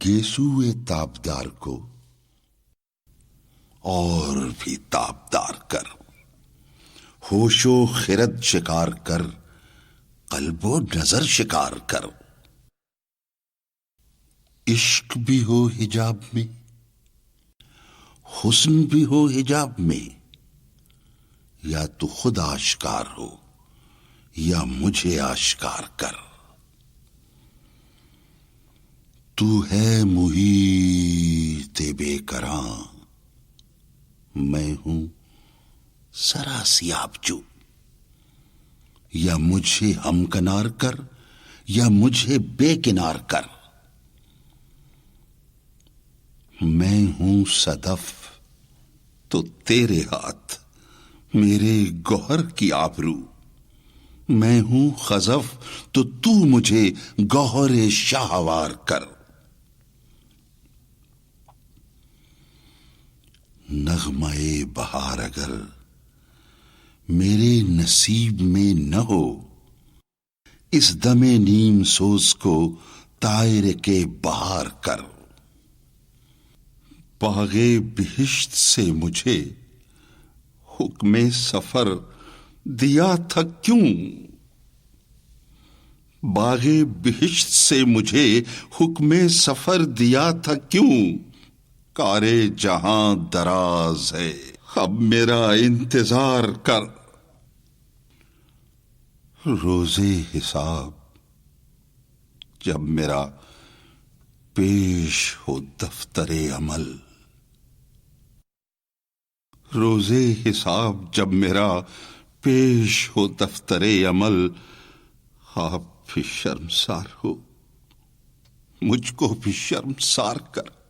گیسوئے تابدار کو اور بھی تابدار کر، ہوش و خرد شکار کر، قلب و نظر شکار کر۔ عشق بھی ہو حجاب میں، حسن بھی ہو حجاب میں، یا تو خود آشکار ہو یا مجھے آشکار کر۔ تو ہے محیط بے کراں، میں ہوں سراسیاب جو، یا مجھے ہمکنار کر یا مجھے بے کنار کر۔ میں ہوں صدف تو تیرے ہاتھ میرے گوہر کی آبرو، میں ہوں خزف تو مجھے گوہر شاہوار کر۔ نغمہ بہار اگر میرے نصیب میں نہ ہو، اس دم نیم سوز کو طائر کے بہار کر۔ باغ بہشت سے مجھے حکم سفر دیا تھا کیوں؟ باغ بہشت سے مجھے حکم سفر دیا تھا کیوں؟ کار جہاں دراز ہے اب میرا انتظار کر۔ روز حساب جب میرا پیش ہو دفتر عمل، روز حساب جب میرا پیش ہو دفتر عمل، آپ بھی شرمسار ہو، مجھ کو بھی شرمسار کر۔